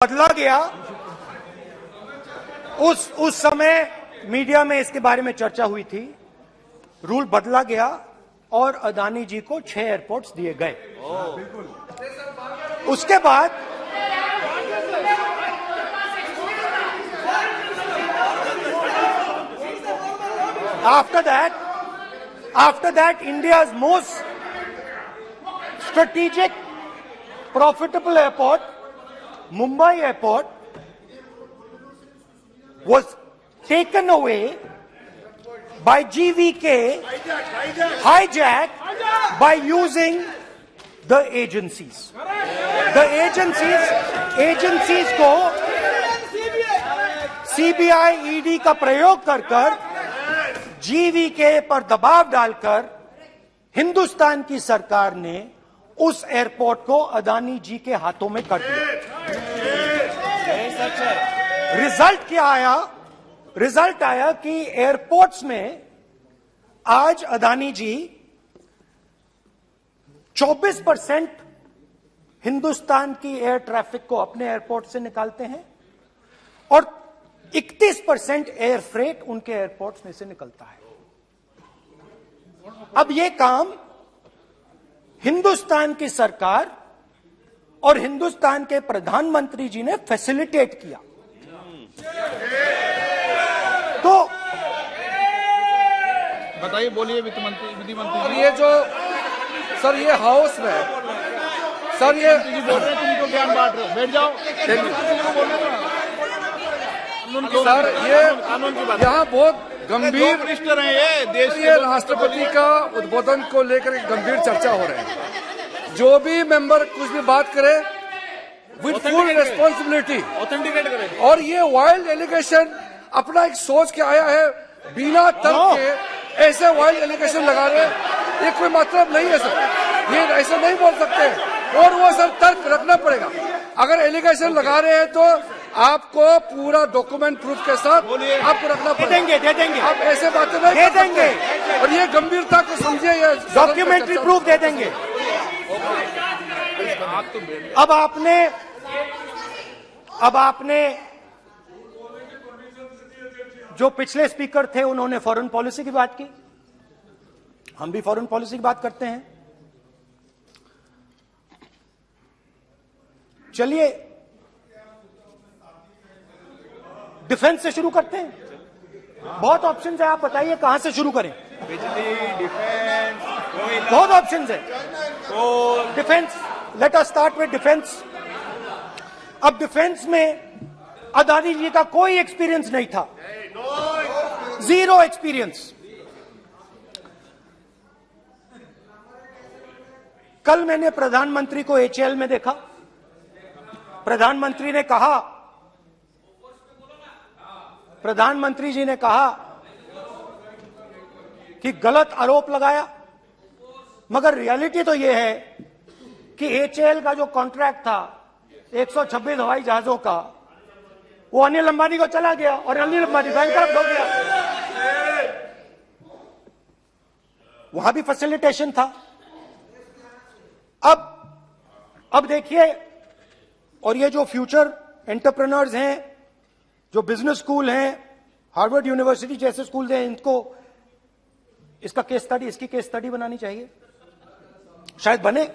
बदला गया, उस समय मीडिया में इसके बारे में चर्चा हुई थी। रूल बदला गया और अदानी जी को 6 एयरपोर्ट्स दिए गए। उसके बाद after that India's most strategic profitable airport, Mumbai airport, was taken away by GVK, hijacked by using the agencies. The agencies को CBI, ED का प्रयोग कर GVK पर दबाव डालकर हिंदुस्तान की सरकार ने उस एयरपोर्ट को अदानी जी के हाथों में कर दिया। रिजल्ट क्या आया? रिजल्ट आया कि एयरपोर्ट्स में आज अदानी जी 24% हिंदुस्तान की एयर ट्रैफिक को अपने एयरपोर्ट से निकालते हैं और 31% एयर फ्रेट उनके एयरपोर्ट्स में से निकलता है। अब यह काम हिंदुस्तान की सरकार और हिंदुस्तान के प्रधानमंत्री जी ने फैसिलिटेट किया। तो बताइए, बोलिए वित्त मंत्री, विधि मंत्री। और ये जो सर ये हाउस में सर ये बोल रहे हैं, तुमको ज्ञान बांट रहे हो, बैठ जाओ। सर ये यहाँ बहुत गंभीर मिनिस्टर हैं ये देश ये राष्ट्रपति का उद्बोधन को लेकर एक गंभीर चर्चा हो रही है। जो भी मेंबर कुछ भी बात करे विद फुल रिस्पॉन्सिबिलिटी ऑथेंटिकेट करें। और ये वाइल्ड एलिगेशन अपना एक सोच के आया है, बिना तर्क के ऐसे वाइल्ड एलिगेशन लगा रहे, ये कोई मतलब नहीं है सर, ये ऐसे नहीं बोल सकते और वो सर तर्क रखना पड़ेगा। अगर एलिगेशन लगा रहे हैं तो आपको पूरा डॉक्यूमेंट प्रूफ के साथ आपको रखना पड़ेगा। दे देंगे आप ऐसे बातें नहीं दे देंगे और ये गंभीरता को समझिए, ये डॉक्यूमेंट्री प्रूफ दे देंगे। अब आपने जो पिछले स्पीकर थे उन्होंने फॉरेन पॉलिसी की बात की, हम भी फॉरेन पॉलिसी की बात करते हैं। चलिए डिफेंस से शुरू करते हैं। बहुत ऑप्शंस है, आप बताइए कहां से शुरू करें। बिजली, डिफेंस, बहुत ऑप्शंस है। Defence, let us start with defence. अब डिफेंस में अदानी जी का कोई एक्सपीरियंस नहीं था, जीरो एक्सपीरियंस। कल मैंने प्रधानमंत्री को एचएएल में देखा। प्रधानमंत्री जी ने कहा कि गलत आरोप लगाया, मगर रियलिटी तो यह है कि एचएएल का जो कॉन्ट्रैक्ट था 126 हवाई जहाजों का, वो अनिल अंबानी को चला गया और अनिल अंबानी बैंकरप्ट हो गया। वहां भी फैसिलिटेशन था। अब देखिए, और ये जो फ्यूचर एंटरप्रेन्योर्स हैं, जो बिजनेस स्कूल हैं, हार्वर्ड यूनिवर्सिटी जैसे स्कूल हैं, इनको इसकी केस स्टडी बनानी चाहिए, शायद बने।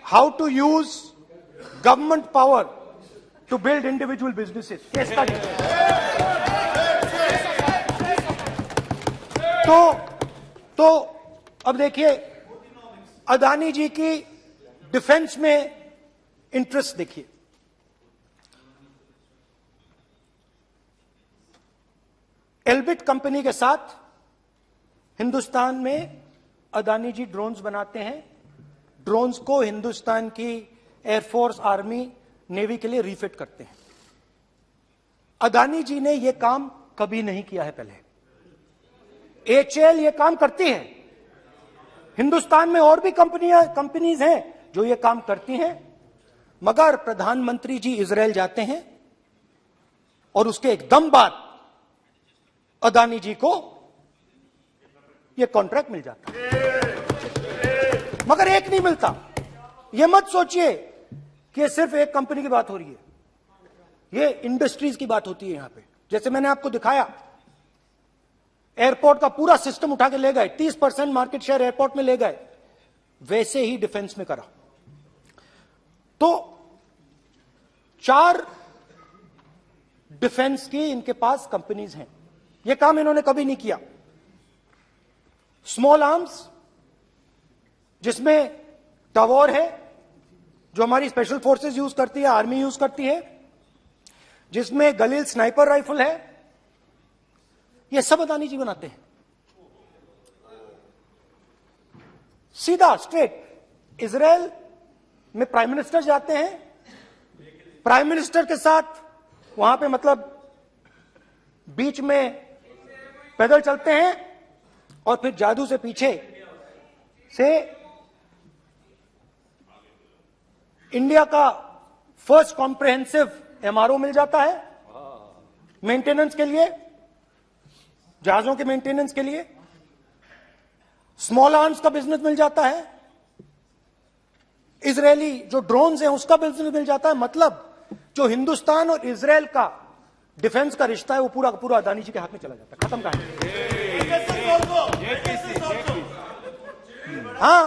How to use government power to build individual businesses, case study. तो अब देखिए, अदानी जी की डिफेंस में इंटरेस्ट देखिए। एल्बिट कंपनी के साथ हिंदुस्तान में अदानी जी ड्रोन्स बनाते हैं। ड्रोन्स को हिंदुस्तान की एयरफोर्स, आर्मी, नेवी के लिए रीफिट करते हैं। अदानी जी ने यह काम कभी नहीं किया है पहले। एचएएल यह काम करती है। हिंदुस्तान में और भी कंपनीज हैं जो ये काम करती हैं, मगर प्रधानमंत्री जी इजराइल जाते हैं और उसके एकदम बाद अदानी जी को ये कॉन्ट्रैक्ट मिल जाता है, मगर एक नहीं मिलता। ये मत सोचिए कि ये सिर्फ एक कंपनी की बात हो रही है, ये इंडस्ट्रीज की बात होती है यहां पे। जैसे मैंने आपको दिखाया, एयरपोर्ट का पूरा सिस्टम उठा के ले गए, 30% मार्केट शेयर एयरपोर्ट में ले गए, वैसे ही डिफेंस में करा। तो 4 डिफेंस की इनके पास कंपनीज हैं। यह काम इन्होंने कभी नहीं किया। स्मॉल आर्म्स, जिसमें टवॉर है जो हमारी स्पेशल फोर्सेस यूज करती है, आर्मी यूज करती है, जिसमें गलील स्नाइपर राइफल है, ये सब अदानी जी बनाते हैं। सीधा स्ट्रेट इजराइल में प्राइम मिनिस्टर जाते हैं, प्राइम मिनिस्टर के साथ वहां पे मतलब बीच में पैदल चलते हैं और फिर जादू से पीछे से इंडिया का फर्स्ट कॉम्प्रिहेंसिव एमआरओ मिल जाता है मेंटेनेंस के लिए, जहाजों के मेंटेनेंस के लिए। स्मॉल आर्म्स का बिजनेस मिल जाता है, इजरायली जो ड्रोन्स हैं उसका बिजनेस मिल जाता है। मतलब जो हिंदुस्तान और इजराइल का डिफेंस का रिश्ता है वो पूरा पूरा अदानी जी के हाथ में चला जाता है, खत्म कहानी। हाँ,